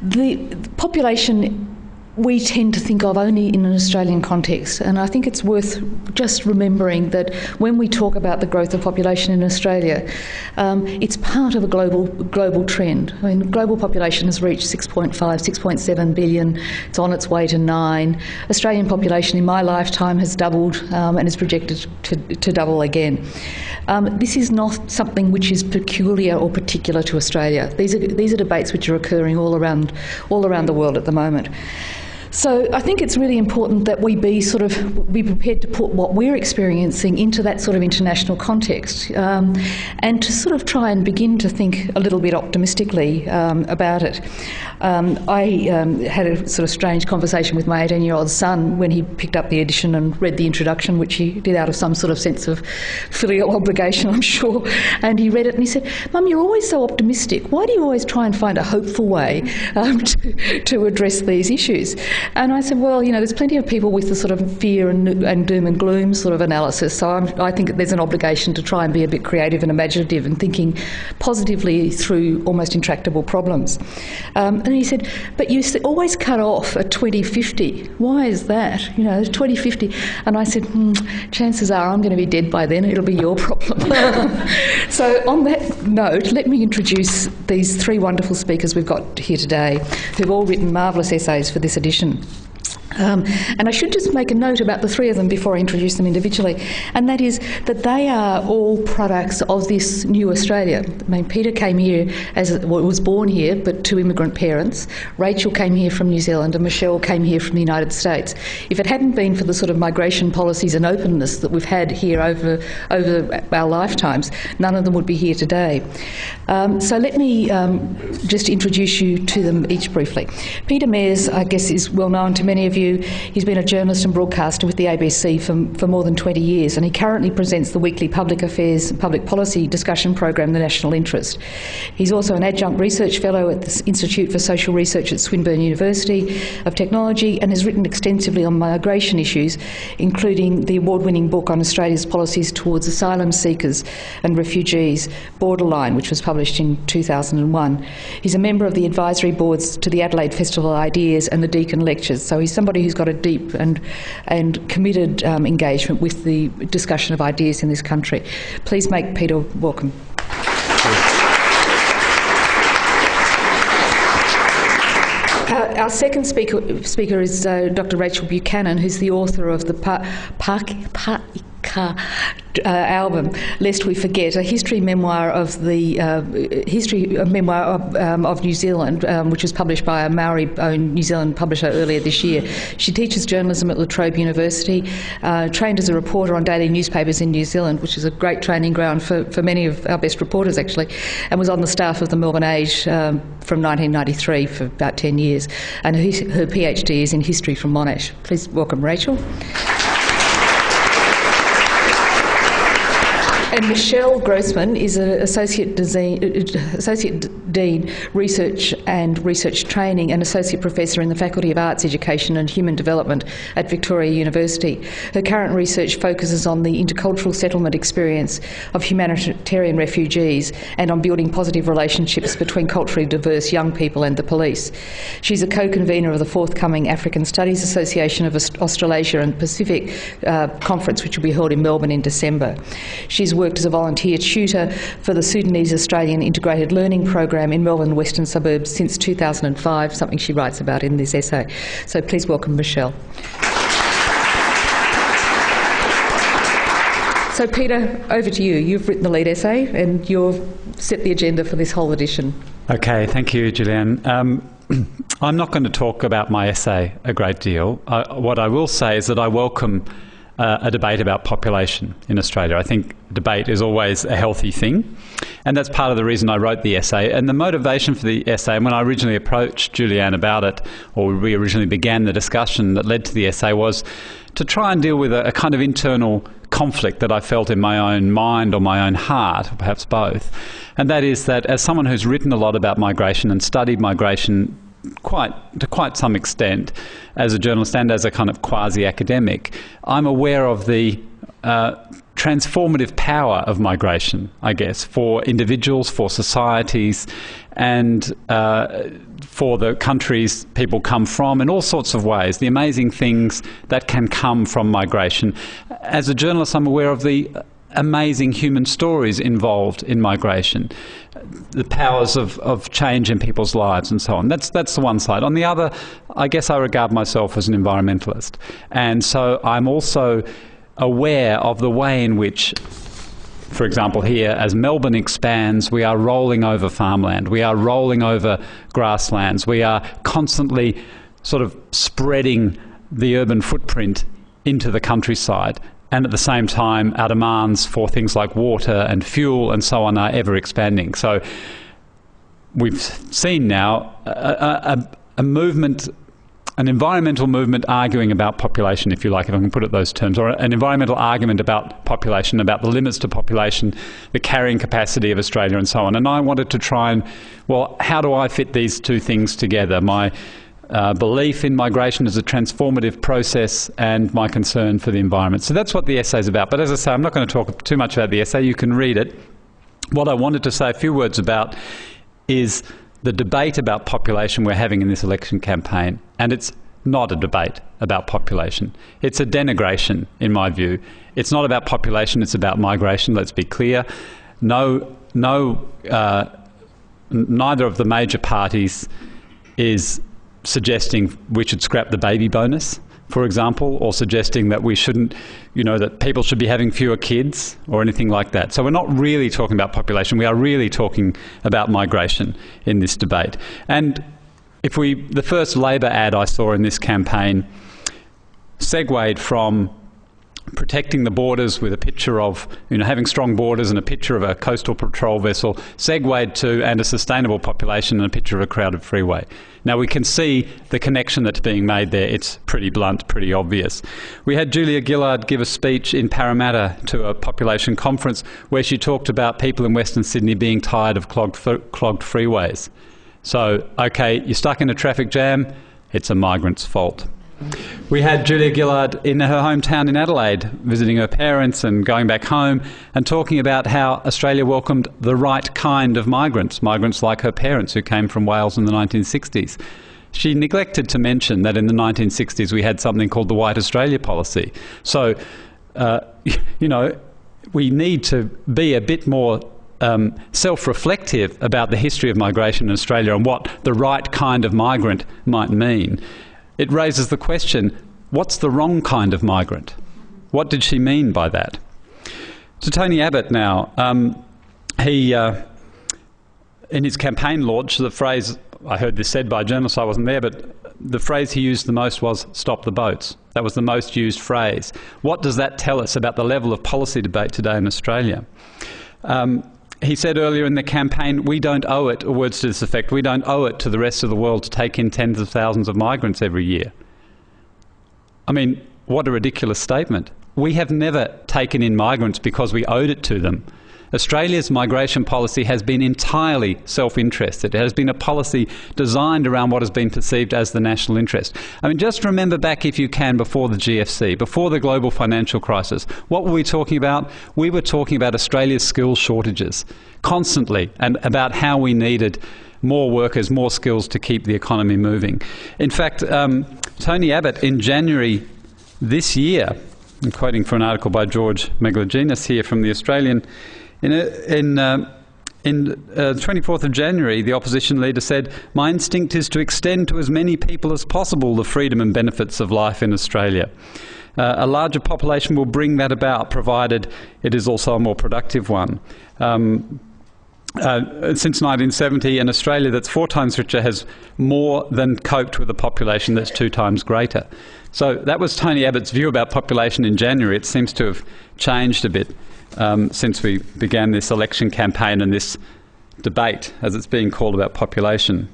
The population we tend to think of only in an Australian context, and I think it's worth just remembering that when we talk about the growth of population in Australia, it's part of a global trend. I mean, global population has reached 6.5, 6.7 billion. It's on its way to 9. Australian population in my lifetime has doubled and is projected to double again. This is not something which is peculiar or particular to Australia. These are debates which are occurring all around the world at the moment. So I think it's really important that we be prepared to put what we're experiencing into that sort of international context, and to sort of try and begin to think a little bit optimistically about it. I had a sort of strange conversation with my 18-year-old son when he picked up the edition and read the introduction, which he did out of some sort of sense of filial obligation, I'm sure. And he read it and he said, "Mum, you're always so optimistic. Why do you always try and find a hopeful way to address these issues?" And I said, well, there's plenty of people with the sort of fear and doom and gloom sort of analysis, so I think that there's an obligation to try and be a bit creative and imaginative and thinking positively through almost intractable problems. And he said, but you always cut off at 2050. Why is that? 2050. And I said, chances are I'm going to be dead by then. It'll be your problem. So on that note, let me introduce these 3 wonderful speakers we've got here today, who've all written marvellous essays for this edition. And I should just make a note about the 3 of them before I introduce them individually, and that is that they are all products of this new Australia. I mean, Peter came here was born here, but to immigrant parents. Rachel came here from New Zealand, and Michele came here from the United States. If it hadn't been for the sort of migration policies and openness that we've had here over our lifetimes, none of them would be here today. So let me just introduce you to them each briefly. Peter Mayers, I guess, is well known to many of you. He's been a journalist and broadcaster with the ABC for more than 20 years, and he currently presents the weekly public affairs and public policy discussion program, The National Interest. He's also an adjunct research fellow at the Institute for Social Research at Swinburne University of Technology, and has written extensively on migration issues, including the award-winning book on Australia's policies towards asylum seekers and refugees, Borderline, which was published in 2001. He's a member of the advisory boards to the Adelaide Festival of Ideas and the Deakin Lectures, so he's somebody who's got a deep and committed engagement with the discussion of ideas in this country. Please make Peter welcome. Our second speaker is Dr. Rachel Buchanan, who's the author of the album, Lest We Forget, a history memoir of the of New Zealand, which was published by a Maori-owned New Zealand publisher earlier this year. She teaches journalism at La Trobe University, trained as a reporter on daily newspapers in New Zealand, which is a great training ground for many of our best reporters, actually, and was on the staff of the Melbourne Age from 1993 for about 10 years. And her PhD is in history from Monash. Please welcome Rachel. And Michele Grossman is an Associate Dean, Research and Research Training, and Associate Professor in the Faculty of Arts Education and Human Development at Victoria University. Her current research focuses on the intercultural settlement experience of humanitarian refugees and on building positive relationships between culturally diverse young people and the police. She's a co-convener of the forthcoming African Studies Association of Australasia and Pacific conference, which will be held in Melbourne in December. She's worked as a volunteer tutor for the Sudanese Australian Integrated Learning Program in Melbourne Western Suburbs since 2005, something she writes about in this essay. So please welcome Michele. So Peter, over to you. You've written the lead essay and you've set the agenda for this whole edition. Okay, thank you, Julianne. I'm not going to talk about my essay a great deal. What I will say is that I welcome a debate about population in Australia. I think debate is always a healthy thing, and that's part of the reason I wrote the essay. And the motivation for the essay, and when I originally approached Julianne about it, or we originally began the discussion that led to the essay, was to try and deal with a kind of internal conflict that I felt in my own mind or my own heart, or perhaps both. And that is that as someone who's written a lot about migration and studied migration to quite some extent as a journalist and as a kind of quasi-academic, I'm aware of the transformative power of migration, I guess, for individuals, for societies, and for the countries people come from in all sorts of ways, the amazing things that can come from migration. As a journalist, I'm aware of the amazing human stories involved in migration, the powers of change in people's lives and so on. That's the one side. On the other, I guess I regard myself as an environmentalist. And so I'm also aware of the way in which, for example, here, as Melbourne expands, we are rolling over farmland, we are rolling over grasslands, we are constantly sort of spreading the urban footprint into the countryside. And at the same time, our demands for things like water and fuel and so on are ever expanding. So we've seen now a movement, an environmental movement arguing about population, if you like, if I can put it those terms, or an environmental argument about population, about the limits to population, the carrying capacity of Australia and so on. And I wanted to try and, well, how do I fit these two things together? My belief in migration as a transformative process and my concern for the environment. So that's what the essay is about. But as I say, I'm not going to talk too much about the essay. You can read it. What I wanted to say a few words about is the debate about population we're having in this election campaign. And it's not a debate about population. It's a denigration, in my view. It's not about population, it's about migration, let's be clear. Neither of the major parties is suggesting we should scrap the baby bonus, for example, or suggesting that we shouldn't, that people should be having fewer kids or anything like that. So we're not really talking about population. We are really talking about migration in this debate. And the first Labor ad I saw in this campaign segued from protecting the borders with a picture of, having strong borders and a picture of a coastal patrol vessel, segued to, and a sustainable population and a picture of a crowded freeway. Now we can see the connection that's being made there. It's pretty blunt, pretty obvious. We had Julia Gillard give a speech in Parramatta to a population conference where she talked about people in Western Sydney being tired of clogged freeways. So, okay, you're stuck in a traffic jam, it's a migrant's fault. We had Julia Gillard in her hometown in Adelaide, visiting her parents and going back home and talking about how Australia welcomed the right kind of migrants like her parents who came from Wales in the 1960s. She neglected to mention that in the 1960s we had something called the White Australia policy. So, we need to be a bit more self-reflective about the history of migration in Australia and what the right kind of migrant might mean. It raises the question, what's the wrong kind of migrant? What did she mean by that? To Tony Abbott now, he, in his campaign launch, the phrase, I heard this said by a journalist, I wasn't there, but the phrase he used the most was, stop the boats. That was the most used phrase. What does that tell us about the level of policy debate today in Australia? He said earlier in the campaign, we don't owe it, or words to this effect, we don't owe it to the rest of the world to take in tens of thousands of migrants every year. I mean, what a ridiculous statement. We have never taken in migrants because we owed it to them. Australia's migration policy has been entirely self-interested. It has been a policy designed around what has been perceived as the national interest. I mean, just remember back, if you can, before the GFC, before the global financial crisis. What were we talking about? We were talking about Australia's skills shortages constantly, and about how we needed more workers, more skills to keep the economy moving. In fact, Tony Abbott in January this year, I'm quoting from an article by George Megalogenis here from The Australian, in 24th of January, the opposition leader said, "My instinct is to extend to as many people as possible the freedom and benefits of life in Australia. A larger population will bring that about, provided it is also a more productive one." Since 1970, an Australia that's 4 times richer has more than coped with a population that's 2 times greater. So that was Tony Abbott's view about population in January. It seems to have changed a bit since we began this election campaign and this debate, as it's being called, about population.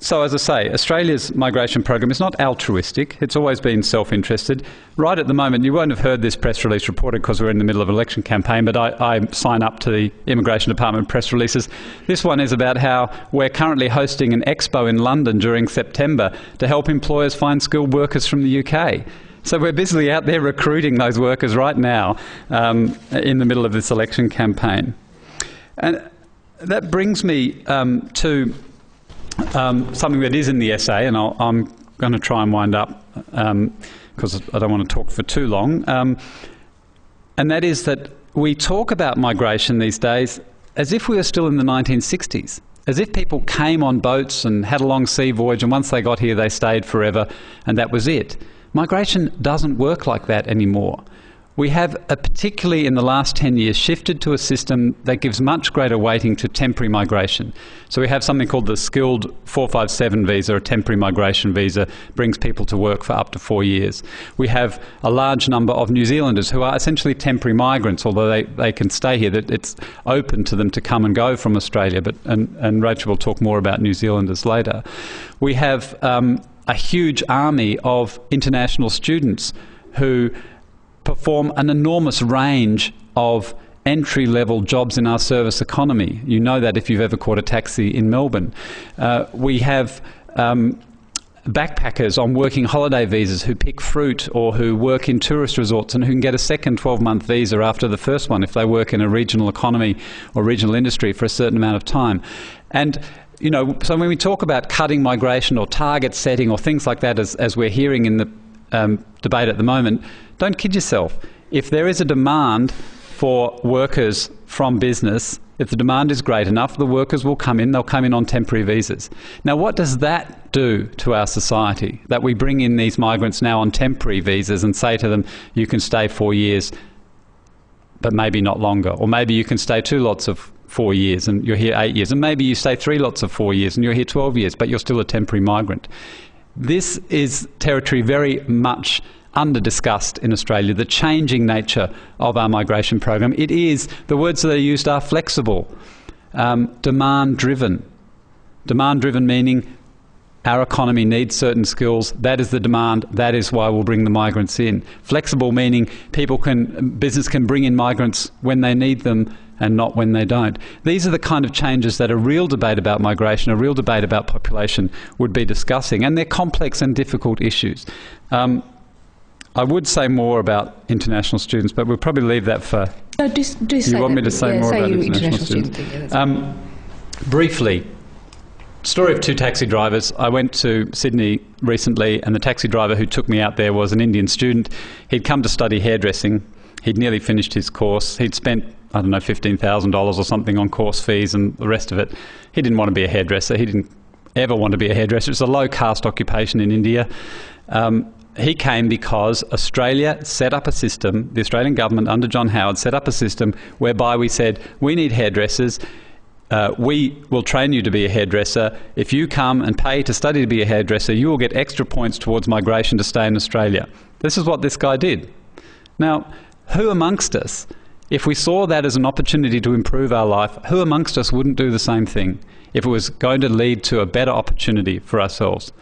So as I say, Australia's migration program is not altruistic. It's always been self-interested. Right at the moment, you won't have heard this press release reported because we're in the middle of an election campaign, but I sign up to the Immigration Department press releases. This one is about how we're currently hosting an expo in London during September to help employers find skilled workers from the UK. So we're busily out there recruiting those workers right now in the middle of this election campaign. And that brings me to something that is in the essay, and I'm going to try and wind up because I don't want to talk for too long, and that is that we talk about migration these days as if we were still in the 1960s, as if people came on boats and had a long sea voyage, and once they got here they stayed forever and that was it. Migration doesn't work like that anymore. We have, particularly in the last 10 years, shifted to a system that gives much greater weighting to temporary migration. So we have something called the Skilled 457 visa, a temporary migration visa, brings people to work for up to 4 years. We have a large number of New Zealanders who are essentially temporary migrants, although they can stay here. That it's open to them to come and go from Australia, and Rachel will talk more about New Zealanders later. We have a huge army of international students who perform an enormous range of entry-level jobs in our service economy. You know that if you've ever caught a taxi in Melbourne. We have backpackers on working holiday visas who pick fruit or who work in tourist resorts and who can get a second 12-month visa after the first one if they work in a regional economy or regional industry for a certain amount of time. And you know, so when we talk about cutting migration or target setting or things like that, as we're hearing in the debate at the moment, don't kid yourself. If there is a demand for workers from business, if the demand is great enough, the workers will come in. They'll come in on temporary visas. Now, what does that do to our society, that we bring in these migrants now on temporary visas and say to them, you can stay 4 years, but maybe not longer, or maybe you can stay 2 lots of 4 years and you're here 8 years, and maybe you stay 3 lots of 4 years and you're here 12 years, but you're still a temporary migrant. This is territory very much under-discussed in Australia, the changing nature of our migration program. It is, the words that are used are flexible, demand-driven. Demand-driven meaning our economy needs certain skills, that is the demand, that is why we'll bring the migrants in. Flexible meaning business can bring in migrants when they need them and not when they don't. These are the kind of changes that a real debate about migration, a real debate about population would be discussing, and they're complex and difficult issues. I would say more about international students, but we'll probably leave that for... No, do say you want me to say more about international students? Briefly, story of 2 taxi drivers. I went to Sydney recently, and the taxi driver who took me out there was an Indian student. He'd come to study hairdressing. He'd nearly finished his course. He'd spent, I don't know, $15,000 or something on course fees and the rest of it. He didn't want to be a hairdresser. He didn't ever want to be a hairdresser. It's a low-caste occupation in India. He came because Australia set up a system, the Australian government under John Howard set up a system whereby we said, we need hairdressers. We will train you to be a hairdresser. If you come and pay to study to be a hairdresser, you will get extra points towards migration to stay in Australia. This is what this guy did. Now, who amongst us, if we saw that as an opportunity to improve our life, who amongst us wouldn't do the same thing if it was going to lead to a better opportunity for ourselves?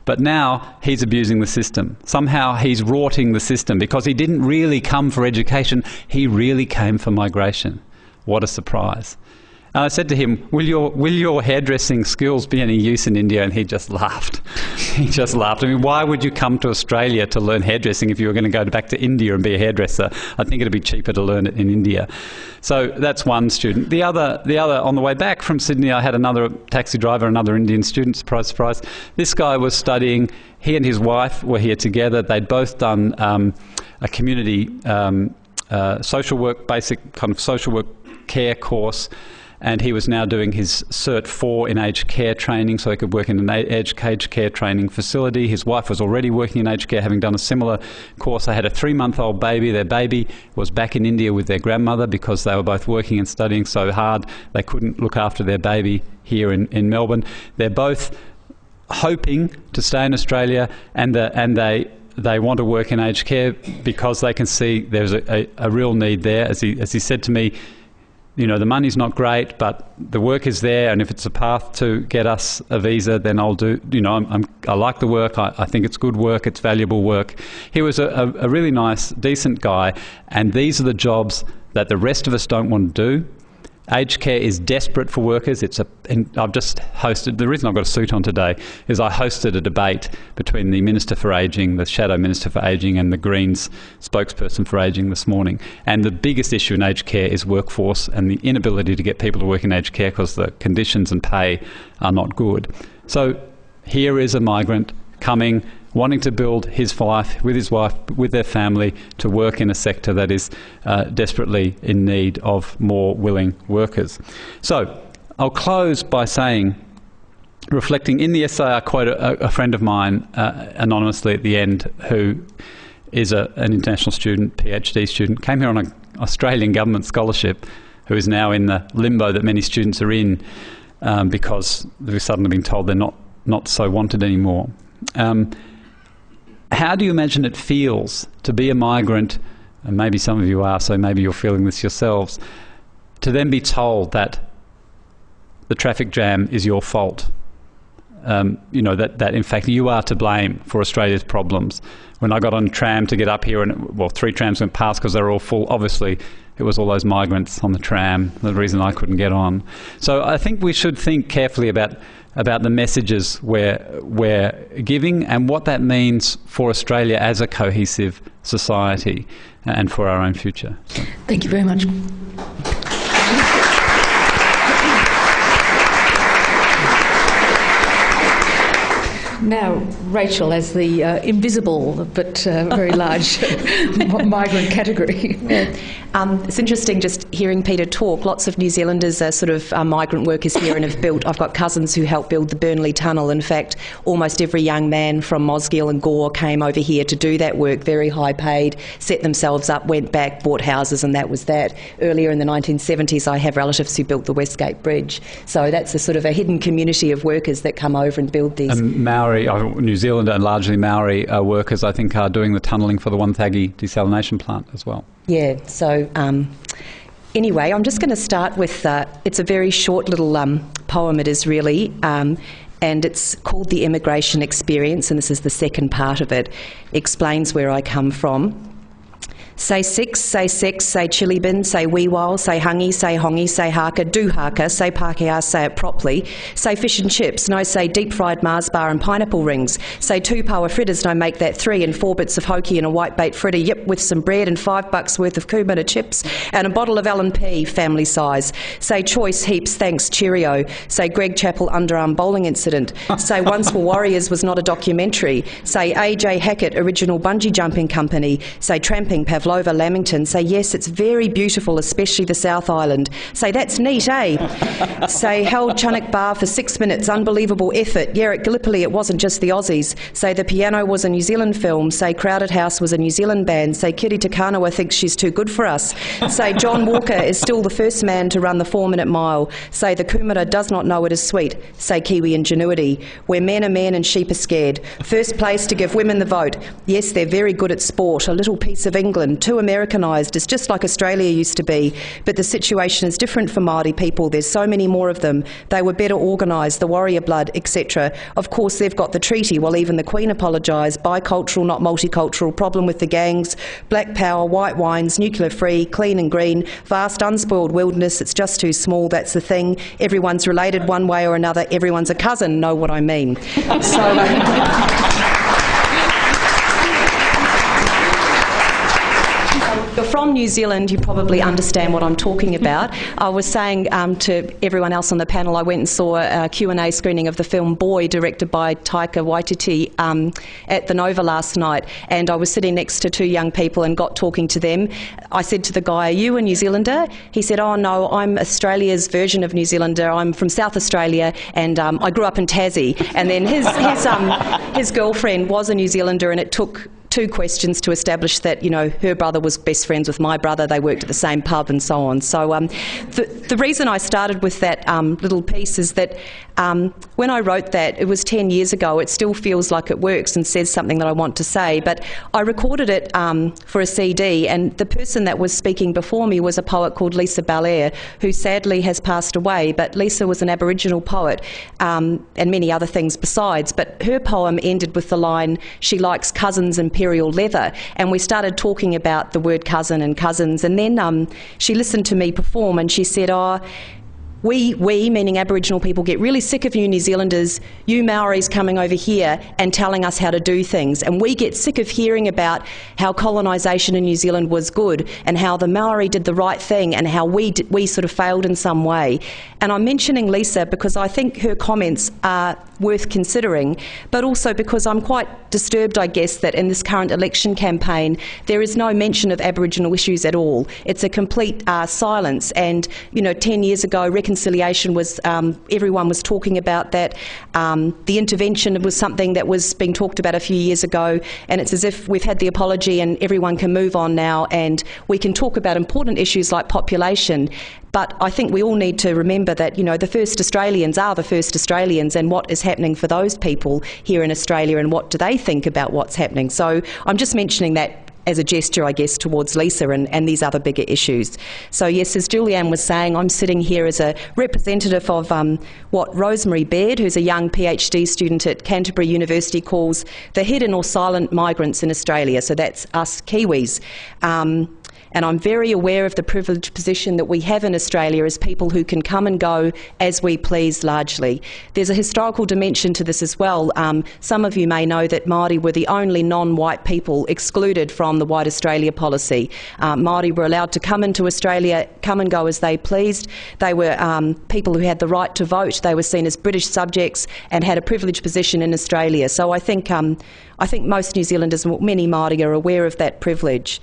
But now he's abusing the system. Somehow he's rorting the system because he didn't really come for education. He really came for migration. What a surprise. And I said to him, will your hairdressing skills be any use in India? And he just laughed. He just laughed. I mean, why would you come to Australia to learn hairdressing if you were going to go back to India and be a hairdresser? I think it'd be cheaper to learn it in India. So that's one student. The other, on the way back from Sydney, I had another taxi driver, another Indian student, surprise, surprise. This guy was studying, he and his wife were here together. They'd both done a community social work, basic kind of social work care course. And he was now doing his Cert 4 in aged care training, so he could work in an aged care training facility. His wife was already working in aged care, having done a similar course. They had a 3-month-old baby. Their baby was back in India with their grandmother because they were both working and studying so hard they couldn't look after their baby here in Melbourne. They're both hoping to stay in Australia, and they want to work in aged care because they can see there's a real need there. As he said to me, the money's not great, but the work is there, and if it's a path to get us a visa, then I'll do. I like the work. I think it's good work. It's valuable work. He was a really nice, decent guy, and these are the jobs that the rest of us don't want to do. Aged care is desperate for workers. And I've just hosted, the reason I've got a suit on today is I hosted a debate between the Minister for Ageing, the Shadow Minister for Ageing, and the Greens spokesperson for Ageing this morning. And the biggest issue in aged care is workforce and the inability to get people to work in aged care because the conditions and pay are not good. So here is a migrant coming, wanting to build his life, with their family, to work in a sector that is desperately in need of more willing workers. So I'll close by saying, reflecting in the essay, I quote a friend of mine anonymously at the end, who is an international student, PhD student, came here on an Australian government scholarship, who is now in the limbo that many students are in because they've suddenly been told they're not so wanted anymore. How do you imagine it feels to be a migrant, and maybe some of you are, so maybe you're feeling this yourselves, to then be told that the traffic jam is your fault? That in fact you are to blame for Australia's problems. When I got on a tram to get up here, and 3 trams went past because they were all full, obviously it was all those migrants on the tram, the reason I couldn't get on. So I think we should think carefully about the messages we're giving and what that means for Australia as a cohesive society and for our own future. So. Thank you very much. Now, Rachel, as the invisible but very large migrant category. It's interesting just hearing Peter talk. Lots of New Zealanders are sort of migrant workers here and have built. I've got cousins who helped build the Burnley Tunnel. In fact, almost every young man from Mosgiel and Gore came over here to do that work, very high paid, set themselves up, went back, bought houses, and that was that. Earlier in the 1970s, I have relatives who built the Westgate Bridge. So that's a sort of a hidden community of workers that come over and build these. And Maori, New Zealand and largely Maori workers, I think, are doing the tunnelling for the Wonthaggi desalination plant as well. Yeah, so anyway, I'm just going to start with, it's a very short little poem, it is really, and it's called The Immigration Experience, and this is the second part of it. It explains where I come from. Say six, say sex, say chili bin, say weewile, say hungy, say hongy, say haka, do haka, say Pākehā, say it properly, say fish and chips, no say deep fried Mars bar and pineapple rings, say 2 power fritters, no make that 3, and 4 bits of hokey and a white bait fritter, yip, with some bread and $5 worth of kumara chips and a bottle of L&P, family size, say choice, heaps, thanks, cheerio, say Greg Chappell underarm bowling incident, say Once Were Warriors was not a documentary, say AJ Hackett original bungee jumping company, say tramping Pavlova Lamington, say yes, it's very beautiful, especially the South Island, say that's neat, eh? Say held Chunuk Bar for 6 minutes, unbelievable effort, yeah, at Gallipoli it wasn't just the Aussies, say The Piano was a New Zealand film, say Crowded House was a New Zealand band, say Kiri Takanawa thinks she's too good for us, say John Walker is still the first man to run the 4-minute mile, say the kumara does not know it is sweet, say Kiwi ingenuity, where men are men and sheep are scared, first place to give women the vote, yes, they're very good at sport, a little piece of England, too Americanised, it's just like Australia used to be, but the situation is different for Māori people, there's so many more of them, they were better organised, the warrior blood, etc. Of course they've got the treaty, well even the Queen apologised, bicultural not multicultural, problem with the gangs, black power, white wines, nuclear free, clean and green, vast unspoiled wilderness, it's just too small, that's the thing, everyone's related one way or another, everyone's a cousin, know what I mean. So you're from New Zealand, you probably understand what I'm talking about. I was saying to everyone else on the panel, I went and saw a Q&A screening of the film Boy, directed by Taika Waititi, at the Nova last night, and I was sitting next to 2 young people and got talking to them. I said to the guy, are you a New Zealander? He said, oh no, I'm Australia's version of New Zealander. I'm from South Australia and I grew up in Tassie. And then his girlfriend was a New Zealander, and it took two questions to establish that, you know, her brother was best friends with my brother, they worked at the same pub and so on. So the reason I started with that little piece is that when I wrote that, it was 10 years ago. It still feels like it works and says something that I want to say, but I recorded it for a CD, and the person that was speaking before me was a poet called Lisa Belair, who sadly has passed away, but Lisa was an Aboriginal poet and many other things besides, but her poem ended with the line, "She likes cousins imperial leather," and we started talking about the word cousin and cousins, and then she listened to me perform and she said, we, meaning Aboriginal people, get really sick of you New Zealanders, you Maoris coming over here and telling us how to do things. And we get sick of hearing about how colonisation in New Zealand was good and how the Maori did the right thing and how we sort of failed in some way. And I'm mentioning Lisa because I think her comments are worth considering, but also because I'm quite disturbed, I guess, that in this current election campaign there is no mention of Aboriginal issues at all. It's a complete silence. And, you know, 10 years ago, reconciliation was, everyone was talking about that. The intervention was something that was being talked about a few years ago, and it's as if we've had the apology and everyone can move on now and we can talk about important issues like population. But I think we all need to remember that, you know, the first Australians are the first Australians, and what is happening for those people here in Australia and what do they think about what's happening. So I'm just mentioning that as a gesture, I guess, towards Lisa and these other bigger issues. So yes, as Julianne was saying, I'm sitting here as a representative of what Rosemary Baird, who's a young PhD student at Canterbury University, calls the hidden or silent migrants in Australia. So that's us Kiwis. And I'm very aware of the privileged position that we have in Australia as people who can come and go as we please largely. There's a historical dimension to this as well. Some of you may know that Māori were the only non-white people excluded from the White Australia policy. Māori were allowed to come into Australia, come and go as they pleased. They were people who had the right to vote. They were seen as British subjects and had a privileged position in Australia. So I think most New Zealanders, many Māori, are aware of that privilege.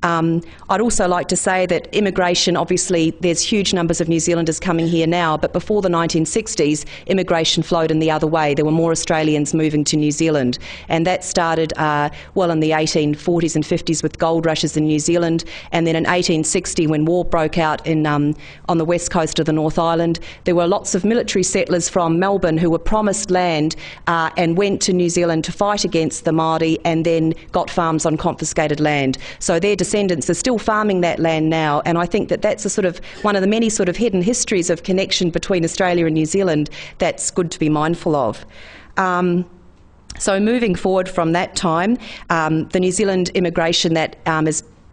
I'd also like to say that immigration, obviously there's huge numbers of New Zealanders coming here now, but before the 1960s immigration flowed in the other way. There were more Australians moving to New Zealand, and that started in the 1840s and 50s with gold rushes in New Zealand, and then in 1860 when war broke out on the west coast of the North Island, there were lots of military settlers from Melbourne who were promised land and went to New Zealand to fight against the Māori and then got farms on confiscated land. So their descendants are still farming that land now, and I think that that's a sort of one of the many sort of hidden histories of connection between Australia and New Zealand that's good to be mindful of. So moving forward from that time, the New Zealand immigration that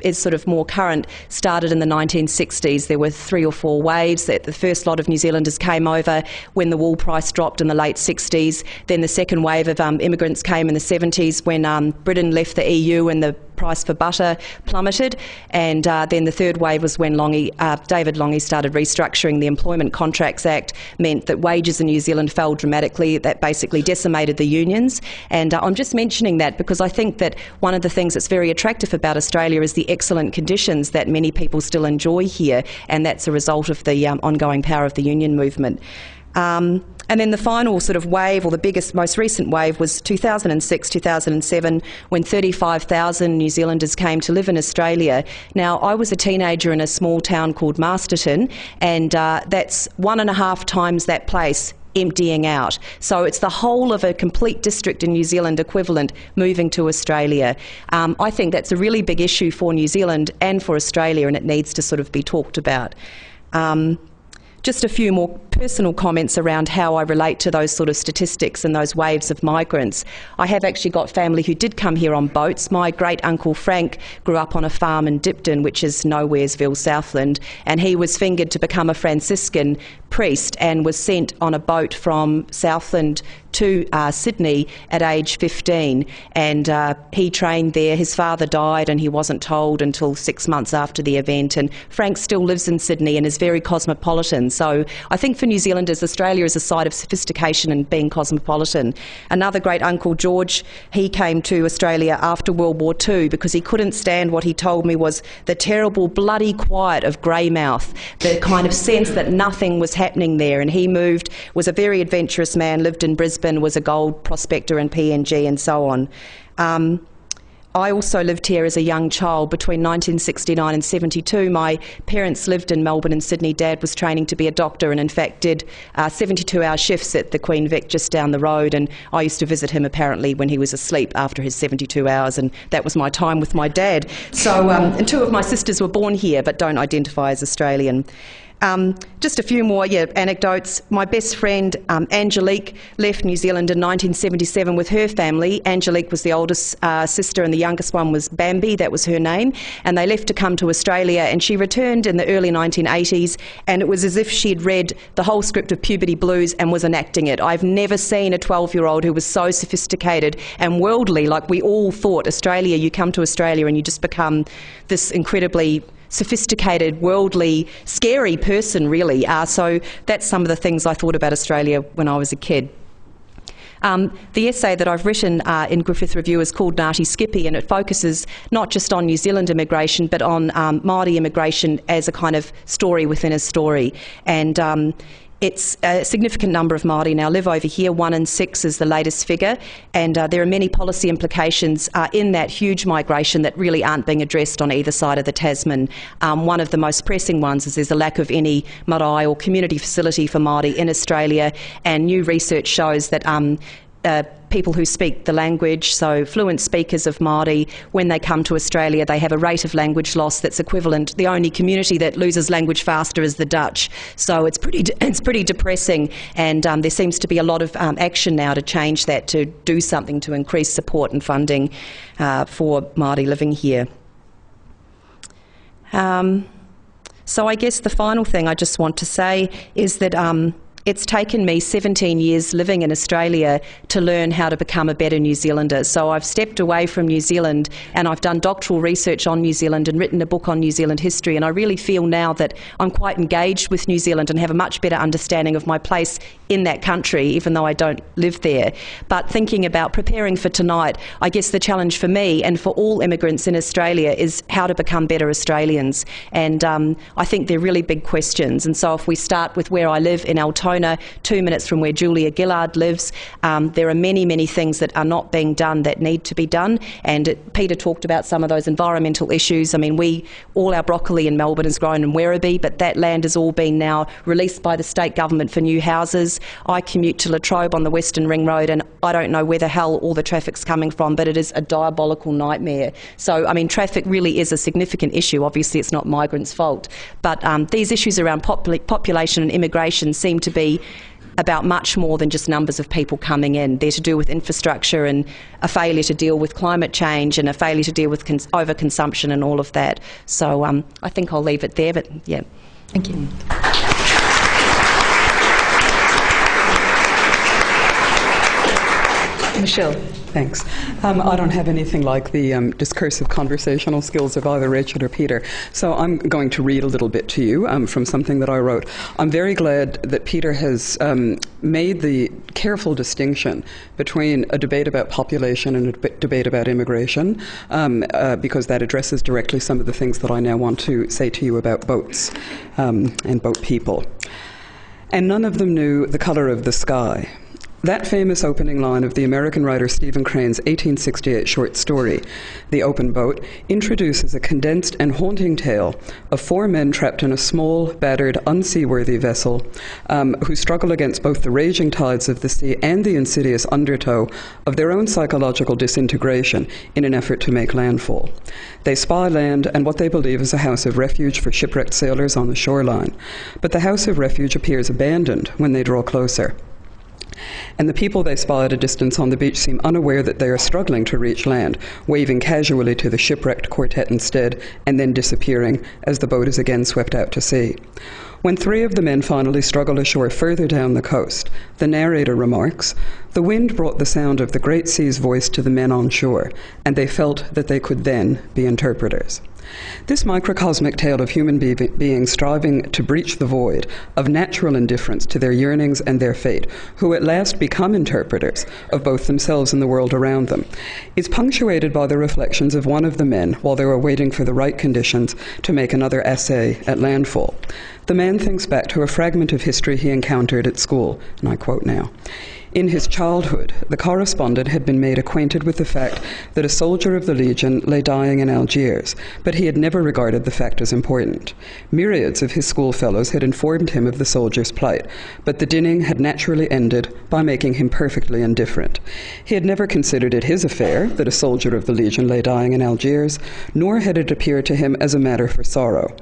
is sort of more current started in the 1960s. There were 3 or 4 waves. The first lot of New Zealanders came over when the wool price dropped in the late 60s. Then the second wave of immigrants came in the 70s when Britain left the EU and the price for butter plummeted, and then the third wave was when David Lange started restructuring the Employment Contracts Act, meant that wages in New Zealand fell dramatically. That basically decimated the unions, and I'm just mentioning that because I think that one of the things that's very attractive about Australia is the excellent conditions that many people still enjoy here, and that's a result of the ongoing power of the union movement. And then the final sort of wave, or the biggest, most recent wave, was 2006, 2007, when 35,000 New Zealanders came to live in Australia. Now, I was a teenager in a small town called Masterton, and that's 1.5 times that place emptying out. So it's the whole of a complete district in New Zealand equivalent moving to Australia. I think that's a really big issue for New Zealand and for Australia, and it needs to sort of be talked about. Just a few more personal comments around how I relate to those sort of statistics and those waves of migrants. I have actually got family who did come here on boats. My great-uncle Frank grew up on a farm in Dipton, which is Nowheresville, Southland, and he was fingered to become a Franciscan priest and was sent on a boat from Southland to Sydney at age 15, and he trained there. His father died and he wasn't told until 6 months after the event, and Frank still lives in Sydney and is very cosmopolitan. So I think for New Zealanders, Australia is a site of sophistication and being cosmopolitan. Another great uncle, George, he came to Australia after World War II because he couldn't stand what he told me was the terrible bloody quiet of Greymouth, the kind of sense that nothing was happening there, and he moved, was a very adventurous man, lived in Brisbane, was a gold prospector in PNG and so on. I also lived here as a young child between 1969 and 72. My parents lived in Melbourne and Sydney. Dad was training to be a doctor and in fact did 72-hour shifts at the Queen Vic just down the road, and I used to visit him apparently when he was asleep after his 72 hours, and that was my time with my dad. So, and two of my sisters were born here but don't identify as Australian. Just a few more anecdotes. My best friend Angelique left New Zealand in 1977 with her family. Angelique was the oldest sister and the youngest one was Bambi, that was her name, and they left to come to Australia, and she returned in the early 1980s, and it was as if she'd read the whole script of Puberty Blues and was enacting it. I've never seen a 12-year-old who was so sophisticated and worldly. Like, we all thought, Australia, you come to Australia and you just become this incredibly sophisticated, worldly, scary person, really. So that's some of the things I thought about Australia when I was a kid. The essay that I've written in Griffith Review is called Ngāti Skipi, and it focuses not just on New Zealand immigration but on Māori immigration as a kind of story within a story. And it's a significant number of Māori now live over here. 1 in 6 is the latest figure, and there are many policy implications in that huge migration that really aren't being addressed on either side of the Tasman. One of the most pressing ones is there's a lack of any marae or community facility for Māori in Australia, and new research shows that people who speak the language, so fluent speakers of Māori, when they come to Australia, they have a rate of language loss that's equivalent. The only community that loses language faster is the Dutch. So it's pretty depressing, and there seems to be a lot of action now to change that, to do something to increase support and funding for Māori living here. So I guess the final thing I just want to say is that it's taken me 17 years living in Australia to learn how to become a better New Zealander. So I've stepped away from New Zealand and I've done doctoral research on New Zealand and written a book on New Zealand history, and I really feel now that I'm quite engaged with New Zealand and have a much better understanding of my place in that country, even though I don't live there. But thinking about preparing for tonight, I guess the challenge for me and for all immigrants in Australia is how to become better Australians. And I think they're really big questions. And so if we start with where I live in Altona, 2 minutes from where Julia Gillard lives, there are many, many things that are not being done that need to be done. And Peter talked about some of those environmental issues. I mean, all our broccoli in Melbourne is grown in Werribee, but that land has all been now released by the state government for new houses. I commute to Latrobe on the Western Ring Road, and I don't know where the hell all the traffic's coming from, but it is a diabolical nightmare. So, I mean, traffic really is a significant issue. Obviously, it's not migrants' fault. But these issues around population and immigration seem to be about much more than just numbers of people coming in. They're to do with infrastructure and a failure to deal with climate change and a failure to deal with overconsumption and all of that. So I think I'll leave it there, but yeah. Thank you. Michele. Thanks. I don't have anything like the discursive conversational skills of either Rachel or Peter, so I'm going to read a little bit to you from something that I wrote. I'm very glad that Peter has made the careful distinction between a debate about population and a debate about immigration, because that addresses directly some of the things that I now want to say to you about boats and boat people. And none of them knew the colour of the sky. That famous opening line of the American writer Stephen Crane's 1868 short story, The Open Boat, introduces a condensed and haunting tale of 4 men trapped in a small, battered, unseaworthy vessel who struggle against both the raging tides of the sea and the insidious undertow of their own psychological disintegration in an effort to make landfall. They spy land and what they believe is a house of refuge for shipwrecked sailors on the shoreline. But the house of refuge appears abandoned when they draw closer. And the people they spy at a distance on the beach seem unaware that they are struggling to reach land, waving casually to the shipwrecked quartet instead, and then disappearing as the boat is again swept out to sea. When 3 of the men finally struggle ashore further down the coast, the narrator remarks, "The wind brought the sound of the great sea's voice to the men on shore, and they felt that they could then be interpreters." This microcosmic tale of human beings striving to breach the void of natural indifference to their yearnings and their fate, who at last become interpreters of both themselves and the world around them, is punctuated by the reflections of one of the men while they were waiting for the right conditions to make another essay at landfall. The man thinks back to a fragment of history he encountered at school, and I quote now, In his childhood, the correspondent had been made acquainted with the fact that a soldier of the Legion lay dying in Algiers, but he had never regarded the fact as important. Myriads of his schoolfellows had informed him of the soldier's plight, but the dinning had naturally ended by making him perfectly indifferent. He had never considered it his affair that a soldier of the Legion lay dying in Algiers, nor had it appeared to him as a matter for sorrow.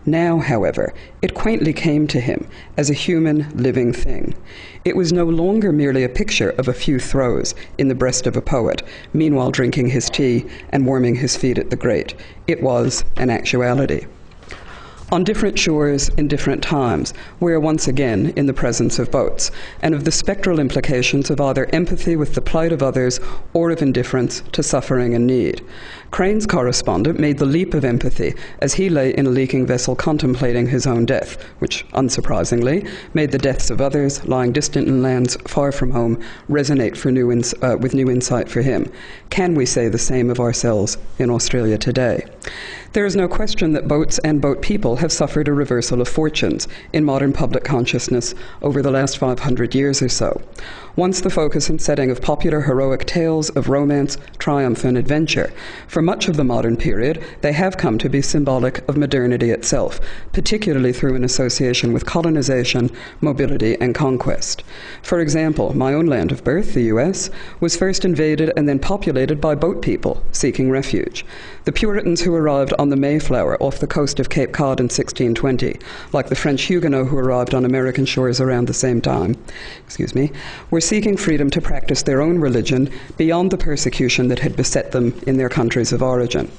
Now, however, it quaintly came to him as a human, living thing. It was no longer merely a picture of a few throes in the breast of a poet, meanwhile drinking his tea and warming his feet at the grate. It was an actuality. On different shores, in different times, we are once again in the presence of boats, and of the spectral implications of either empathy with the plight of others or of indifference to suffering and need. Crane's correspondent made the leap of empathy as he lay in a leaking vessel contemplating his own death, which, unsurprisingly, made the deaths of others lying distant in lands far from home resonate with new insight for him. Can we say the same of ourselves in Australia today? There is no question that boats and boat people have suffered a reversal of fortunes in modern public consciousness over the last 500 years or so. Once the focus and setting of popular heroic tales of romance, triumph, and adventure, for much of the modern period, they have come to be symbolic of modernity itself, particularly through an association with colonization, mobility, and conquest. For example, my own land of birth, the US, was first invaded and then populated by boat people seeking refuge. The Puritans who arrived on the Mayflower off the coast of Cape Cod in 1620, like the French Huguenots who arrived on American shores around the same time, were seeking freedom to practice their own religion beyond the persecution that had beset them in their countries of origin.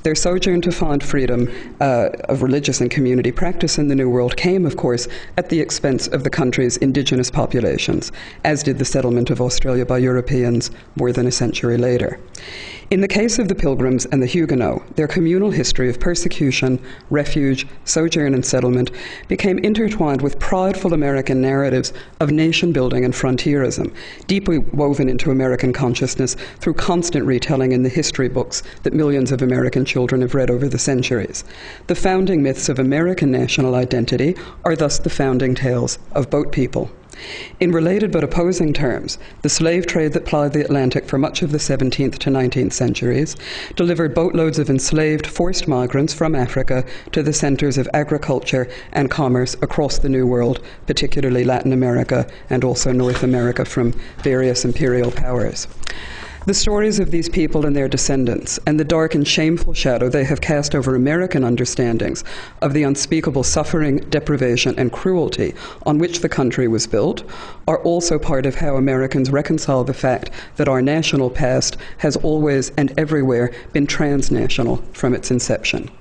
Their sojourn to find freedom of religious and community practice in the New World came, of course, at the expense of the country's indigenous populations, as did the settlement of Australia by Europeans more than a century later. In the case of the Pilgrims and the Huguenots, their communal history of persecution, refuge, sojourn, and settlement became intertwined with prideful American narratives of nation-building and frontierism, deeply woven into American consciousness through constant retelling in the history books that millions of American children have read over the centuries. The founding myths of American national identity are thus the founding tales of boat people. In related but opposing terms, the slave trade that plied the Atlantic for much of the 17th to 19th centuries delivered boatloads of enslaved, forced migrants from Africa to the centers of agriculture and commerce across the New World, particularly Latin America and also North America from various imperial powers. The stories of these people and their descendants, and the dark and shameful shadow they have cast over American understandings of the unspeakable suffering, deprivation, and cruelty on which the country was built, are also part of how Americans reconcile the fact that our national past has always and everywhere been transnational from its inception.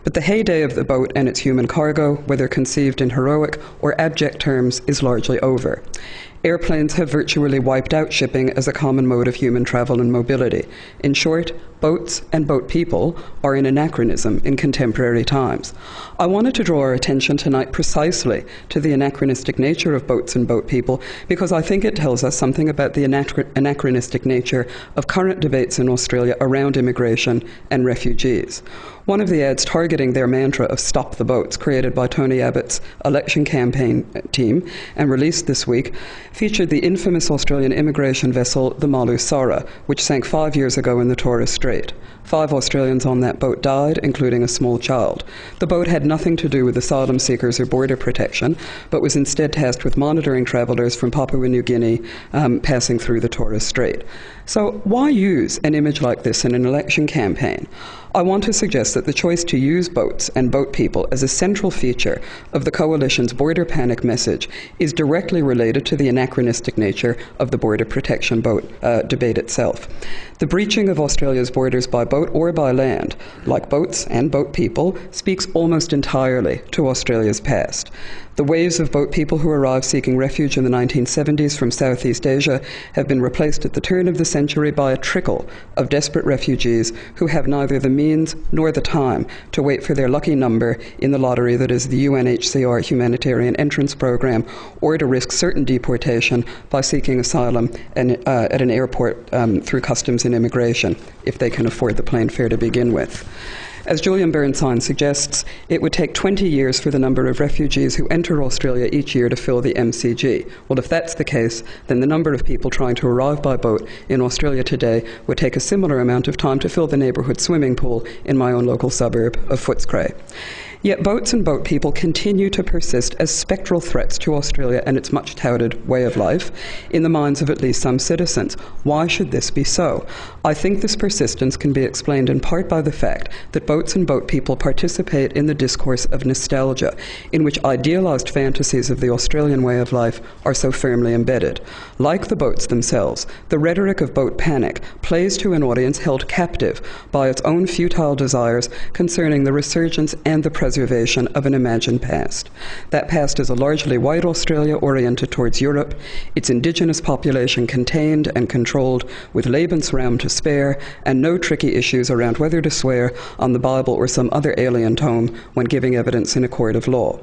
But the heyday of the boat and its human cargo, whether conceived in heroic or abject terms, is largely over. Airplanes have virtually wiped out shipping as a common mode of human travel and mobility. In short, boats and boat people are an anachronism in contemporary times. I wanted to draw our attention tonight precisely to the anachronistic nature of boats and boat people because I think it tells us something about the anachronistic nature of current debates in Australia around immigration and refugees. One of the ads targeting their mantra of "Stop the Boats," created by Tony Abbott's election campaign team and released this week, featured the infamous Australian immigration vessel, the Malu Sora, which sank 5 years ago in the Torres Strait. 5 Australians on that boat died, including a small child. The boat had nothing to do with asylum seekers or border protection, but was instead tasked with monitoring travellers from Papua New Guinea passing through the Torres Strait. So why use an image like this in an election campaign? I want to suggest that the choice to use boats and boat people as a central feature of the Coalition's border panic message is directly related to the anachronistic nature of the border protection boat debate itself. The breaching of Australia's borders by boat or by land, like boats and boat people, speaks almost entirely to Australia's past. The waves of boat people who arrived seeking refuge in the 1970s from Southeast Asia have been replaced at the turn of the century by a trickle of desperate refugees who have neither the means nor the time to wait for their lucky number in the lottery that is the UNHCR humanitarian entrance program, or to risk certain deportation by seeking asylum at an airport through customs and immigration, if they can afford the plane fare to begin with. As Julian Bernstein suggests, it would take 20 years for the number of refugees who enter Australia each year to fill the MCG. Well, if that's the case, then the number of people trying to arrive by boat in Australia today would take a similar amount of time to fill the neighbourhood swimming pool in my own local suburb of Footscray. Yet boats and boat people continue to persist as spectral threats to Australia and its much-touted way of life in the minds of at least some citizens. Why should this be so? I think this persistence can be explained in part by the fact that boats and boat people participate in the discourse of nostalgia, in which idealised fantasies of the Australian way of life are so firmly embedded. Like the boats themselves, the rhetoric of boat panic plays to an audience held captive by its own futile desires concerning the resurgence and the preservation of an imagined past. That past is a largely white Australia oriented towards Europe, its indigenous population contained and controlled with Lebensraum to spare, and no tricky issues around whether to swear on the Bible or some other alien tome when giving evidence in a court of law.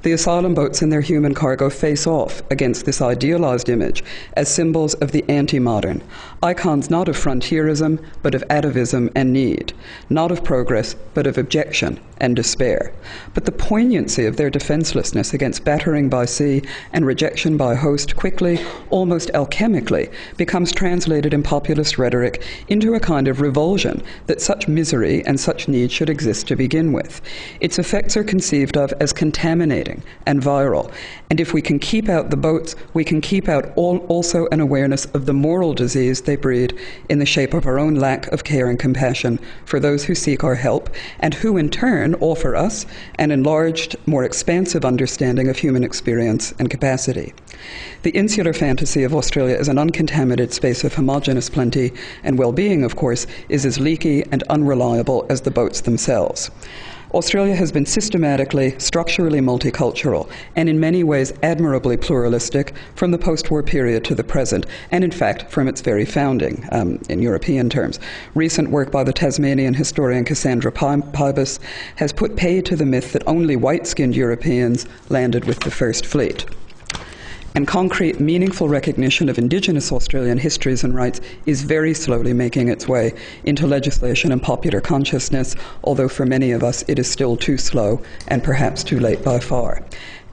The asylum boats and their human cargo face off against this idealized image as symbols of the anti-modern, icons not of frontierism, but of atavism and need, not of progress, but of objection and despair. But the poignancy of their defenselessness against battering by sea and rejection by host quickly, almost alchemically, becomes translated in populist rhetoric into a kind of revulsion that such misery and such need should exist to begin with. Its effects are conceived of as contaminating and viral, and if we can keep out the boats, we can keep out also an awareness of the moral disease they breed in the shape of our own lack of care and compassion for those who seek our help, and who in turn offer us an enlarged, more expansive understanding of human experience and capacity. The insular fantasy of Australia as an uncontaminated space of homogeneous plenty and well-being, of course, is as leaky and unreliable as the boats themselves. Australia has been systematically, structurally multicultural, and in many ways admirably pluralistic from the post-war period to the present, and in fact from its very founding, in European terms. Recent work by the Tasmanian historian Cassandra Pybus has put paid to the myth that only white-skinned Europeans landed with the first fleet. And concrete, meaningful recognition of Indigenous Australian histories and rights is very slowly making its way into legislation and popular consciousness, although for many of us it is still too slow and perhaps too late by far.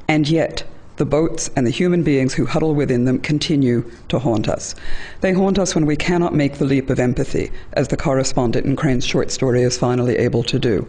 And yet, the boats and the human beings who huddle within them continue to haunt us. They haunt us when we cannot make the leap of empathy, as the correspondent in Crane's short story is finally able to do.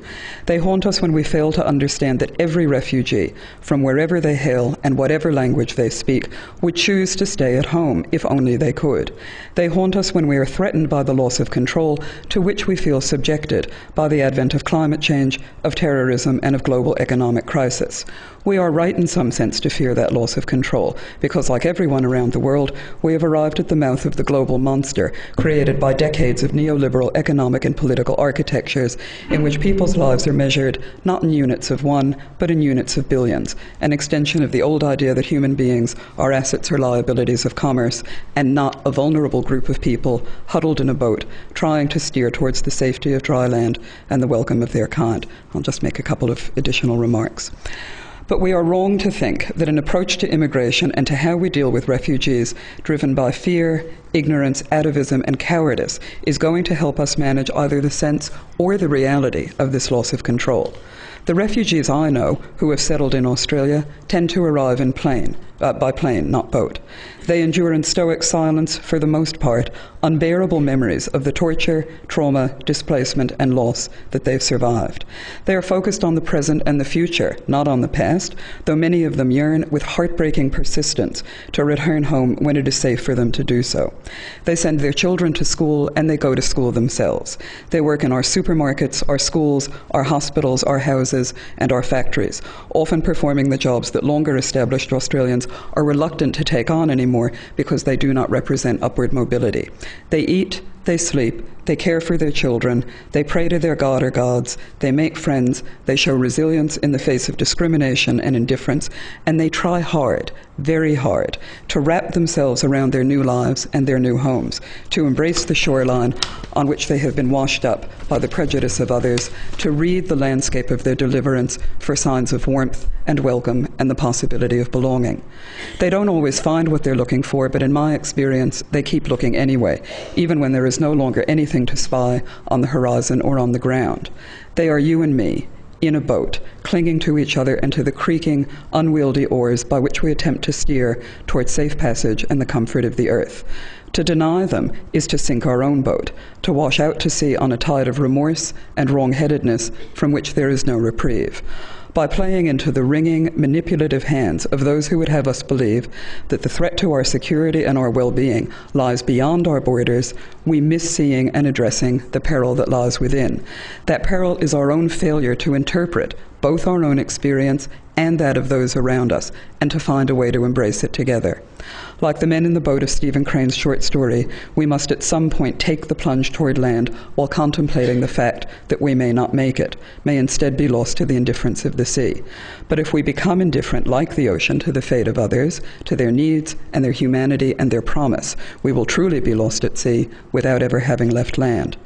They haunt us when we fail to understand that every refugee, from wherever they hail and whatever language they speak, would choose to stay at home if only they could. They haunt us when we are threatened by the loss of control to which we feel subjected by the advent of climate change, of terrorism, and of global economic crisis. We are right in some sense to fear that loss of control, because like everyone around the world, we have arrived at the mouth of the global monster created by decades of neoliberal economic and political architectures in which people's lives are measured not in units of one, but in units of billions, an extension of the old idea that human beings are assets or liabilities of commerce, and not a vulnerable group of people huddled in a boat trying to steer towards the safety of dry land and the welcome of their kind. I'll just make a couple of additional remarks. But we are wrong to think that an approach to immigration and to how we deal with refugees driven by fear, ignorance, atavism, and cowardice is going to help us manage either the sense or the reality of this loss of control. The refugees I know who have settled in Australia tend to arrive by plane, not boat. They endure in stoic silence, for the most part, unbearable memories of the torture, trauma, displacement, and loss that they've survived. They are focused on the present and the future, not on the past, though many of them yearn with heartbreaking persistence to return home when it is safe for them to do so. They send their children to school, and they go to school themselves. They work in our supermarkets, our schools, our hospitals, our houses, and our factories, often performing the jobs that longer established Australians are reluctant to take on anymore because they do not represent upward mobility. They eat, they sleep, they care for their children, they pray to their god or gods, they make friends, they show resilience in the face of discrimination and indifference, and they try hard, very hard, to wrap themselves around their new lives and their new homes, to embrace the shoreline on which they have been washed up by the prejudice of others, to read the landscape of their deliverance for signs of warmth and welcome and the possibility of belonging. They don't always find what they're looking for, but in my experience, they keep looking anyway, even when there is is no longer anything to spy on the horizon or on the ground. They are you and me, in a boat, clinging to each other and to the creaking, unwieldy oars by which we attempt to steer towards safe passage and the comfort of the earth. To deny them is to sink our own boat, to wash out to sea on a tide of remorse and wrong-headedness from which there is no reprieve. By playing into the wringing, manipulative hands of those who would have us believe that the threat to our security and our well-being lies beyond our borders, we miss seeing and addressing the peril that lies within. That peril is our own failure to interpret both our own experience and that of those around us, and to find a way to embrace it together. Like the men in the boat of Stephen Crane's short story, we must at some point take the plunge toward land while contemplating the fact that we may not make it, may instead be lost to the indifference of the sea. But if we become indifferent, like the ocean, to the fate of others, to their needs and their humanity and their promise, we will truly be lost at sea without ever having left land.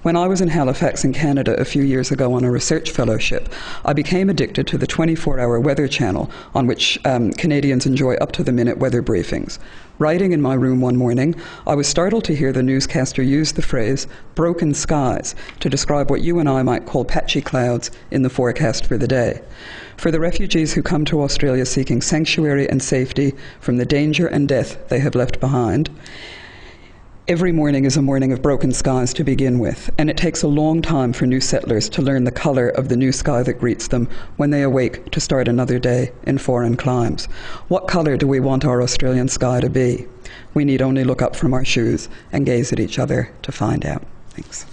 When I was in Halifax in Canada a few years ago on a research fellowship, I became addicted to the 24-hour weather channel on which Canadians enjoy up-to-the-minute weather briefings. Writing in my room one morning, I was startled to hear the newscaster use the phrase broken skies to describe what you and I might call patchy clouds in the forecast for the day. For the refugees who come to Australia seeking sanctuary and safety from the danger and death they have left behind, every morning is a morning of broken skies to begin with, and it takes a long time for new settlers to learn the colour of the new sky that greets them when they awake to start another day in foreign climes. What colour do we want our Australian sky to be? We need only look up from our shoes and gaze at each other to find out. Thanks.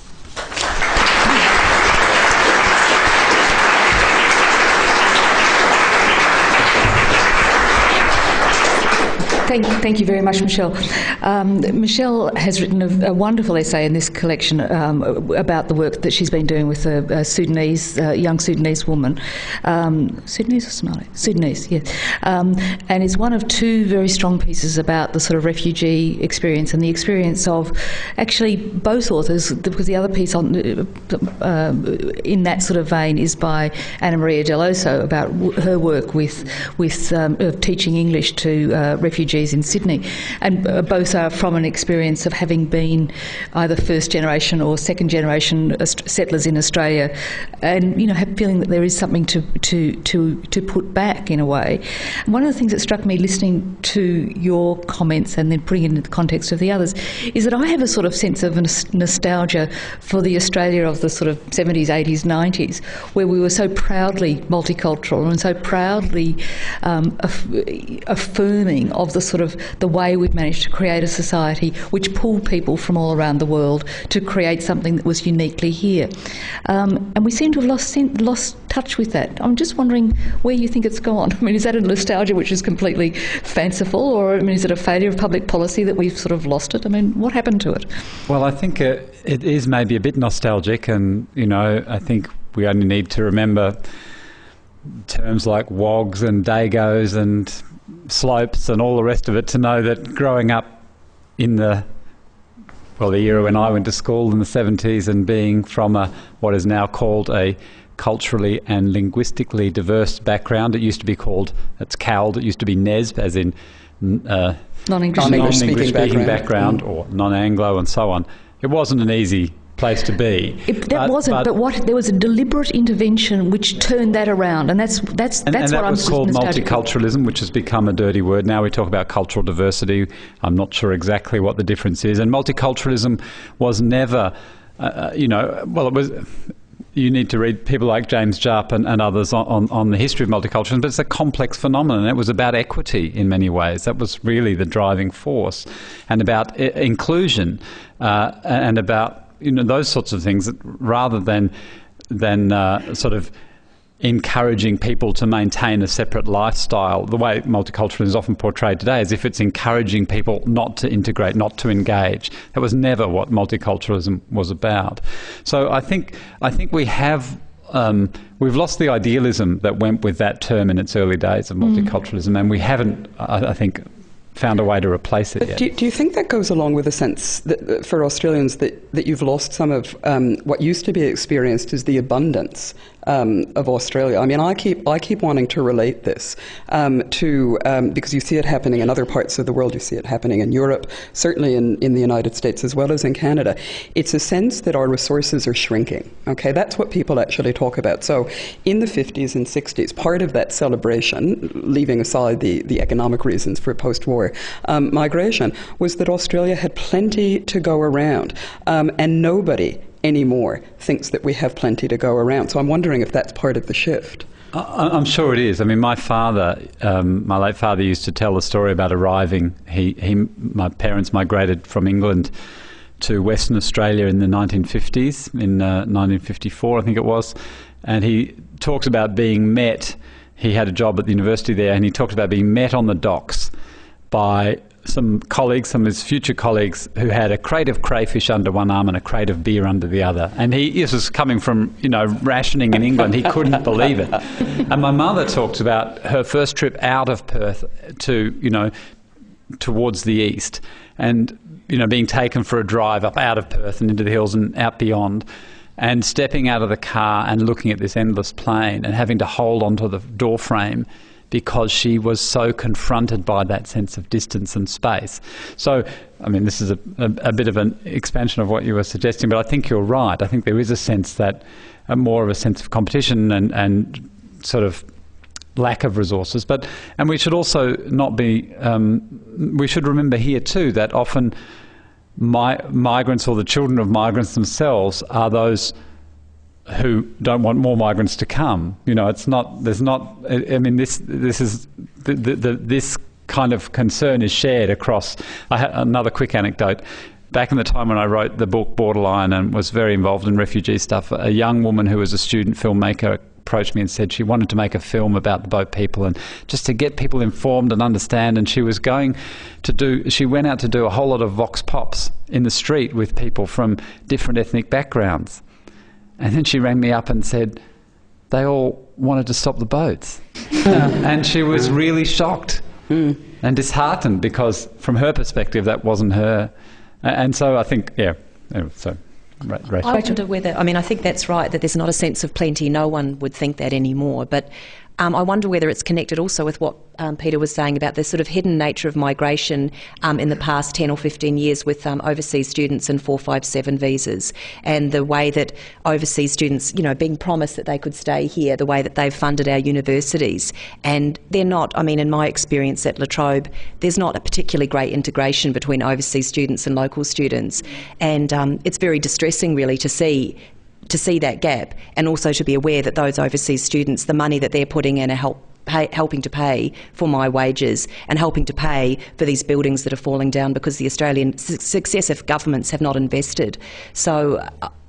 Thank you very much, Michele. Michele has written a wonderful essay in this collection about the work that she's been doing with a Sudanese, young Sudanese woman. Sudanese or Somali? Sudanese, yes. And it's one of two very strong pieces about the sort of refugee experience and the experience of actually both authors, because the other piece on in that sort of vein is by Anna Maria Del Oso about her work with teaching English to refugees in Sydney, and both are from an experience of having been either first generation or second generation settlers in Australia, and feeling that there is something to put back in a way. And one of the things that struck me listening to your comments and then putting it into the context of the others is that I have a sort of sense of nostalgia for the Australia of the sort of 70s, 80s, 90s, where we were so proudly multicultural and so proudly affirming of the sort of the way we've managed to create a society which pulled people from all around the world to create something that was uniquely here. And we seem to have lost touch with that. I'm just wondering where you think it's gone. I mean, is that a nostalgia which is completely fanciful, or is it a failure of public policy that we've sort of lost it? I mean, what happened to it? Well, I think it is maybe a bit nostalgic, and, I think we only need to remember terms like wogs and dagos and slopes and all the rest of it to know that growing up in the era when I went to school in the 70s and being from what is now called a culturally and linguistically diverse background. It used to be called, it's CALD, it used to be NESB, as in non-English speaking background, or non-Anglo and so on. It wasn't an easy place to be. There was a deliberate intervention which turned that around, and that's what that was called multiculturalism, which has become a dirty word. Now we talk about cultural diversity. I'm not sure exactly what the difference is. And multiculturalism was never, it was. You need to read people like James Jarp and others on the history of multiculturalism, but it's a complex phenomenon. It was about equity in many ways. That was really the driving force, and about inclusion, and about those sorts of things, rather than sort of encouraging people to maintain a separate lifestyle. The way multiculturalism is often portrayed today is if it's encouraging people not to integrate, not to engage. That was never what multiculturalism was about. So I think we have we've lost the idealism that went with that term in its early days of multiculturalism, and we haven't, I think, found a way to replace it yet. Do you think that goes along with a sense that for Australians that you've lost some of what used to be experienced as the abundance of Australia? I mean, I keep wanting to relate this to because you see it happening in other parts of the world. You see it happening in Europe, certainly in the United States as well as in Canada. It's a sense that our resources are shrinking. Okay, that's what people actually talk about. So in the 50s and 60s, part of that celebration, leaving aside the economic reasons for post-war migration, was that Australia had plenty to go around, and nobody anymore thinks that we have plenty to go around. So I'm wondering if that's part of the shift. I'm sure it is. I mean, my father, my late father, used to tell the story about arriving. My parents migrated from England to Western Australia in the 1950s, in 1954, I think it was, and he talks about being met. He had a job at the university there, and he talked about being met on the docks by some colleagues, some of his future colleagues, who had a crate of crayfish under one arm and a crate of beer under the other. And this was coming from, rationing in England. He couldn't believe it. And my mother talks about her first trip out of Perth to, towards the east, and, being taken for a drive up out of Perth and into the hills and out beyond, and stepping out of the car and looking at this endless plain and having to hold onto the door frame because she was so confronted by that sense of distance and space. So, I mean, this is a bit of an expansion of what you were suggesting, but I think you're right. I think there is a sense that, more of a sense of competition and sort of lack of resources. And we should also not be, we should remember here too that often migrants or the children of migrants themselves are those who don't want more migrants to come. It's not, there's not, I mean, this is, this kind of concern is shared across. I had another quick anecdote. Back in the time when I wrote the book Borderline and was very involved in refugee stuff, a young woman who was a student filmmaker approached me and said she wanted to make a film about the boat people and just to get people informed and understand, and she went out to do a whole lot of vox pops in the street with people from different ethnic backgrounds. And then she rang me up and said they all wanted to stop the boats. And she was really shocked and disheartened because from her perspective that wasn't her. And so I think, so... Right. I wonder whether, I think that's right, that there's not a sense of plenty. No one would think that anymore. But I wonder whether it's connected also with what Peter was saying about the sort of hidden nature of migration in the past 10 or 15 years with overseas students and 457 visas, and the way that overseas students, being promised that they could stay here, the way that they've funded our universities. And they're not, in my experience at La Trobe, there's not a particularly great integration between overseas students and local students. And it's very distressing really to see that gap, and also to be aware that those overseas students, the money that they're putting in are helping to pay for my wages and helping to pay for these buildings that are falling down because the Australian successive governments have not invested. So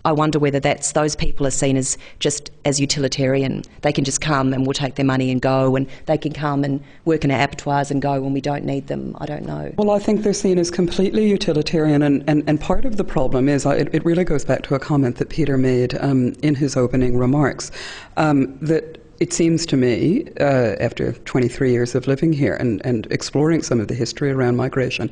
I wonder whether those people are seen as just as utilitarian. They can just come and we'll take their money and go, and they can come and work in our abattoirs and go when we don't need them. I don't know. Well, I think they're seen as completely utilitarian, and part of the problem is, it really goes back to a comment that Peter made in his opening remarks, that it seems to me, after 23 years of living here and exploring some of the history around migration,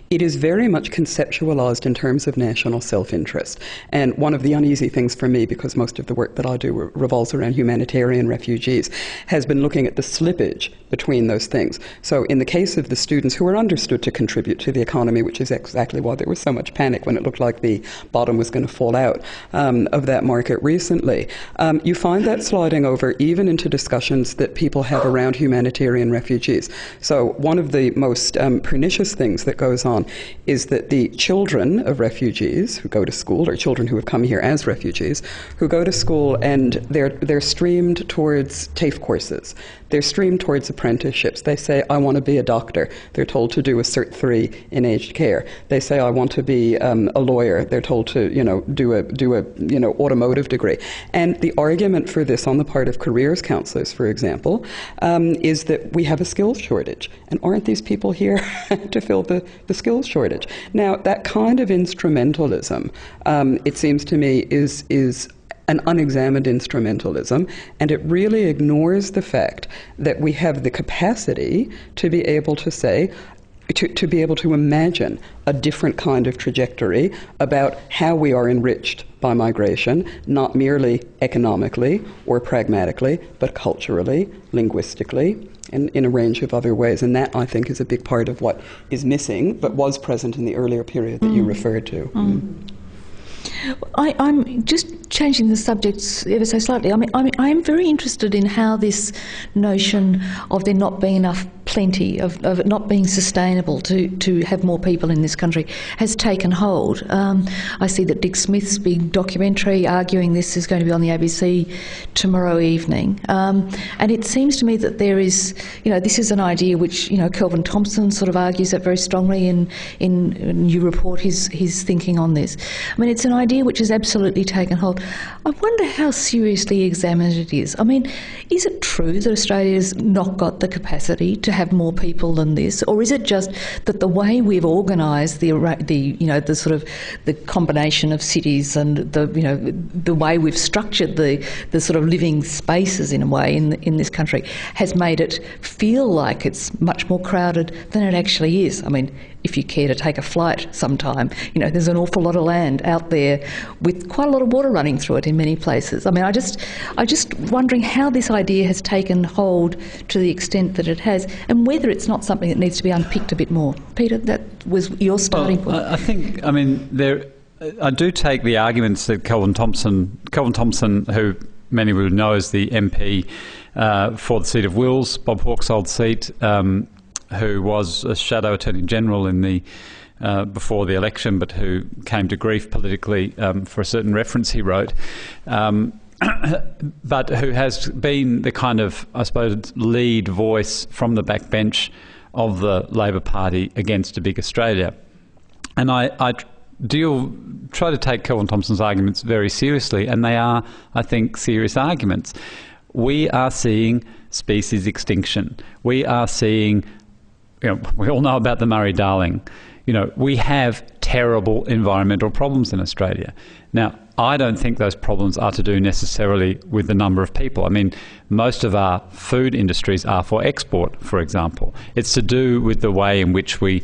it is very much conceptualised in terms of national self-interest. And one of the uneasy things for me, because most of the work that I do revolves around humanitarian refugees, has been looking at the slippage between those things. So in the case of the students who are understood to contribute to the economy, which is exactly why there was so much panic when it looked like the bottom was going to fall out of that market recently, you find that sliding over even into discussions that people have around humanitarian refugees. So one of the most pernicious things that goes on is that the children of refugees who go to school, or children who have come here as refugees, who go to school and they're streamed towards TAFE courses. They're streamed towards apprenticeships. They say, I want to be a doctor. They're told to do a Cert 3 in aged care. They say, I want to be a lawyer. They're told to, do a automotive degree. And the argument for this on the part of careers counsellors, for example, is that we have a skills shortage. And aren't these people here to fill the skills shortage? Now, that kind of instrumentalism, it seems to me, is an unexamined instrumentalism, and it really ignores the fact that we have the capacity to be able to say, to be able to imagine a different kind of trajectory about how we are enriched by migration, not merely economically or pragmatically, but culturally, linguistically, and in a range of other ways. And that, I think, is a big part of what is missing, but was present in the earlier period that you referred to. I'm just changing the subjects ever so slightly. I am very interested in how this notion of there not being enough plenty, of it not being sustainable to have more people in this country has taken hold. I see that Dick Smith's big documentary arguing this is going to be on the ABC tomorrow evening. And it seems to me that there is, this is an idea which, Kelvin Thompson sort of argues that very strongly in you report his thinking on this. I mean, it's an idea which has absolutely taken hold. I wonder how seriously examined it is. I mean, is it true that Australia's not got the capacity to have more people than this, or is it just that the way we've organised the sort of the combination of cities and the way we've structured the sort of living spaces in a way in this country has made it feel like it's much more crowded than it actually is? I mean, if you care to take a flight sometime, there's an awful lot of land out there with quite a lot of water running through it in many places. I mean, I just wondering how this idea has taken hold to the extent that it has, and whether it's not something that needs to be unpicked a bit more. Peter, that was your starting point. I think, I do take the arguments that Kelvin Thompson, who many would know as the MP for the seat of Wills, Bob Hawke's old seat, who was a shadow Attorney General in the before the election, but who came to grief politically for a certain reference he wrote, but who has been the kind of, I suppose, lead voice from the backbench of the Labor Party against a big Australia. And I try to take Kelvin Thompson's arguments very seriously, and they are, I think, serious arguments. We are seeing species extinction. We are seeing, we all know about the Murray-Darling. We have terrible environmental problems in Australia. Now, I don't think those problems are to do necessarily with the number of people. I mean, most of our food industries are for export, for example. It's to do with the way in which we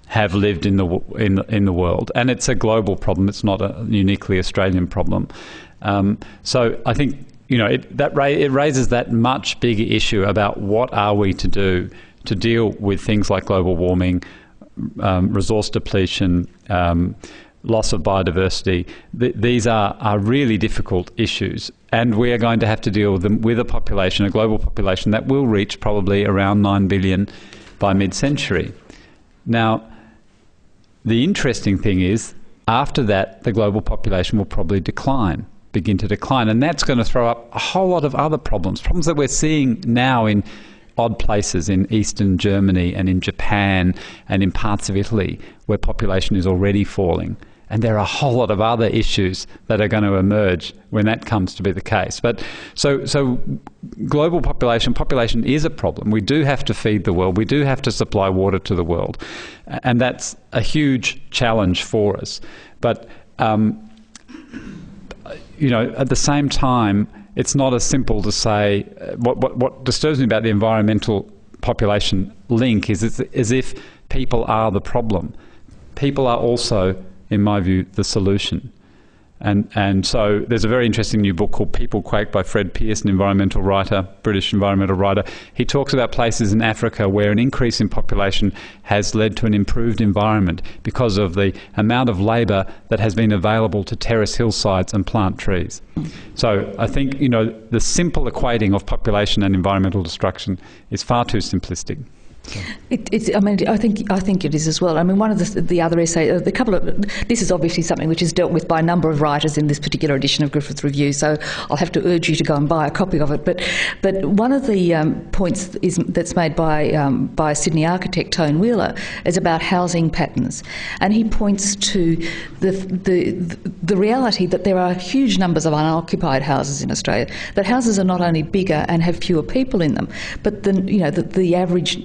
have lived in the world, and it's a global problem. It's not a uniquely Australian problem. So I think it raises that much bigger issue about what are we to do to deal with things like global warming, resource depletion, loss of biodiversity. These are really difficult issues, and we are going to have to deal with them with a global population that will reach probably around 9 billion by mid-century. Now, the interesting thing is, after that, the global population will probably begin to decline, and that's going to throw up a whole lot of other problems that we're seeing now in odd places in eastern Germany and in Japan and in parts of Italy where population is already falling. And there are a whole lot of other issues that are going to emerge when that comes to be the case. But so global population is a problem. We do have to feed the world. We do have to supply water to the world. And that's a huge challenge for us. But, at the same time, it's not as simple to say, what disturbs me about the environmental population link is as if people are the problem. People are also, in my view, the solution. And so there's a very interesting new book called People Quake by Fred Pearce, an British environmental writer. He talks about places in Africa where an increase in population has led to an improved environment because of the amount of labour that has been available to terrace hillsides and plant trees. So I think, the simple equating of population and environmental destruction is far too simplistic. I think it is as well. I mean, one of the other essays, this is obviously something which is dealt with by a number of writers in this particular edition of Griffith Review, so I'll have to urge you to go and buy a copy of it. But one of the points that's made by Sydney architect Tone Wheeler is about housing patterns, and he points to the reality that there are huge numbers of unoccupied houses in Australia. That houses are not only bigger and have fewer people in them, but the average,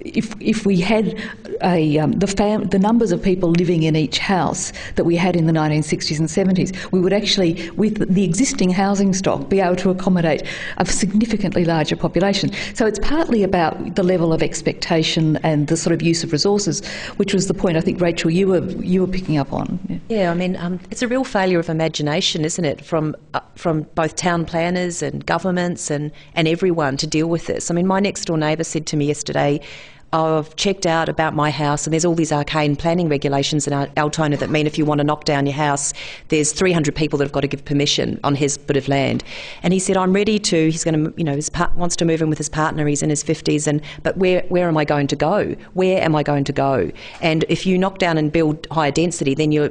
if we had the numbers of people living in each house that we had in the 1960s and 70s, we would actually, with the existing housing stock, be able to accommodate a significantly larger population. So it's partly about the level of expectation and the sort of use of resources, which was the point I think, Rachel, you were picking up on. Yeah, I mean, it's a real failure of imagination, isn't it, from both town planners and governments and everyone to deal with this. I mean, my next door neighbour said to me yesterday, I've checked out about my house and there's all these arcane planning regulations in Altona that mean if you want to knock down your house, there's 300 people that have got to give permission on his bit of land. And he said, I'm ready to, he's going to, wants to move in with his partner, he's in his 50s, but where am I going to go? Where am I going to go? And if you knock down and build higher density, then you're,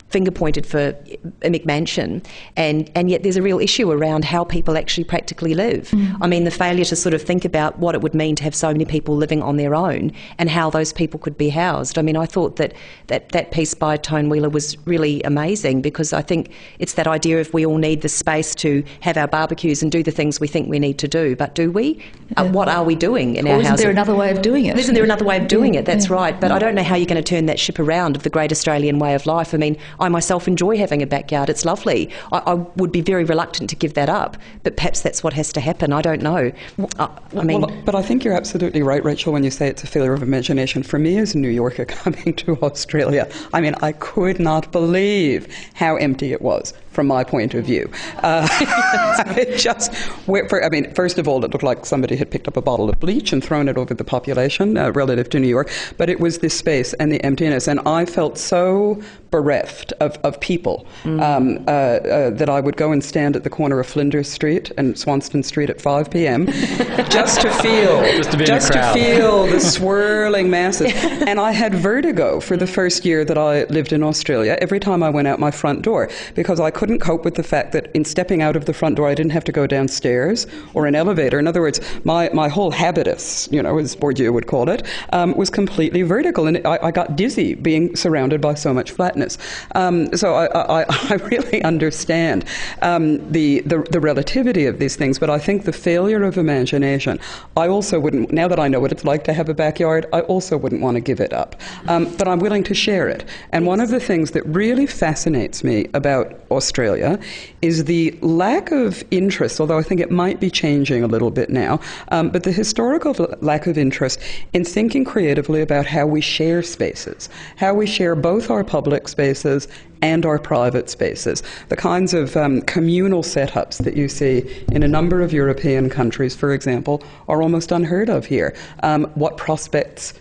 finger pointed for a McMansion, and yet there's a real issue around how people actually practically live. I mean, the failure to sort of think about what it would mean to have so many people living on their own and how those people could be housed. I mean, I thought that piece by Tone Wheeler was really amazing, because I think it's that idea of we all need the space to have our barbecues and do the things we think we need to do, but do we? What are we doing in our housing? Isn't there another way of doing it? Isn't there another way of doing it? That's right. But I don't know how you're going to turn that ship around of the great Australian way of life. I mean, I myself enjoy having a backyard. It's lovely. I would be very reluctant to give that up, but perhaps that's what has to happen. I don't know. But I think you're absolutely right, Rachel, when you say it's a failure of imagination. For me as a New Yorker coming to Australia, I mean, I could not believe how empty it was from my point of view. First of all, it looked like somebody had picked up a bottle of bleach and thrown it over the population relative to New York, but it was this space and the emptiness, and I felt so bereft of people that I would go and stand at the corner of Flinders Street and Swanston Street at 5 p.m. just to feel the swirling masses. And I had vertigo for the first year that I lived in Australia every time I went out my front door, because I couldn't cope with the fact that in stepping out of the front door I didn't have to go downstairs or an elevator. In other words, my whole habitus, as Bourdieu would call it, was completely vertical, and I got dizzy being surrounded by so much flatness. So I really understand the relativity of these things, but I think the failure of imagination, I also wouldn't, now that I know what it's like to have a backyard, I also wouldn't want to give it up. But I'm willing to share it. And one of the things that really fascinates me about Australia is the lack of interest, although I think it might be changing a little bit now, but the historical lack of interest in thinking creatively about how we share spaces, how we share both our public spaces and our private spaces. The kinds of communal setups that you see in a number of European countries, for example, are almost unheard of here. What prospects,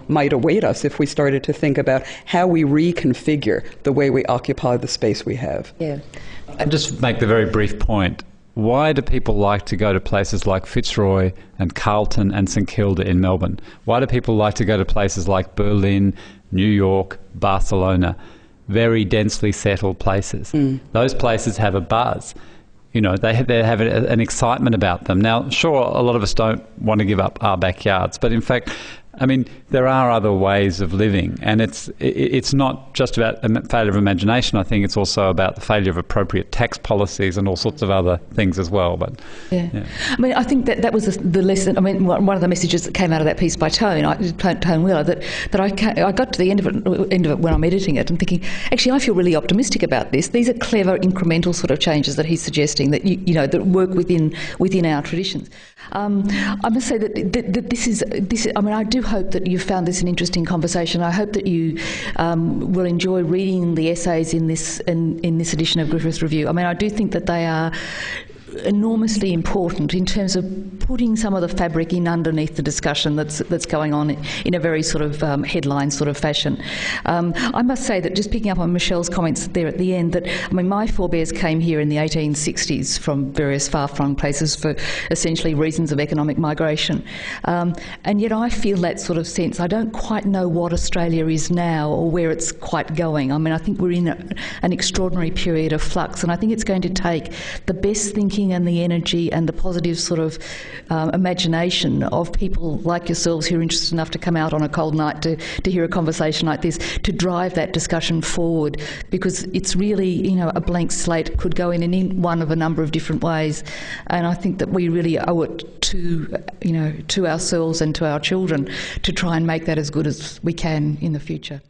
might await us if we started to think about how we reconfigure the way we occupy the space we have. Yeah. I'll just make the very brief point. Why do people like to go to places like Fitzroy and Carlton and St Kilda in Melbourne? Why do people like to go to places like Berlin, New York, Barcelona? Very densely settled places. Those places have a buzz. They have an excitement about them. Now, sure, a lot of us don't want to give up our backyards, but in fact, there are other ways of living, and it's not just about a failure of imagination. I think it's also about the failure of appropriate tax policies and all sorts of other things as well. But yeah. I think that was the lesson. One of the messages that came out of that piece by Tone Wheeler, that I got to the end of it when I'm editing it and thinking, actually, I feel really optimistic about this. These are clever, incremental sort of changes that he's suggesting that that work within our traditions. I must say that this is. I do hope that you've found this an interesting conversation. I hope that you will enjoy reading the essays in this edition of Griffith Review. I do think that they are enormously important in terms of putting some of the fabric in underneath the discussion that's going on in a very sort of headline sort of fashion. I must say that, just picking up on Michele's comments there at the end, that my forebears came here in the 1860s from various far-flung places for essentially reasons of economic migration, and yet I feel that sort of sense. I don't quite know what Australia is now or where it's quite going. I think we're in an extraordinary period of flux, and I think it's going to take the best thinking thinking and the energy and the positive sort of imagination of people like yourselves who are interested enough to come out on a cold night to hear a conversation like this, to drive that discussion forward, because it's really, you know, a blank slate, could go in any one of a number of different ways. And I think that we really owe it to, you know, to ourselves and to our children to try and make that as good as we can in the future.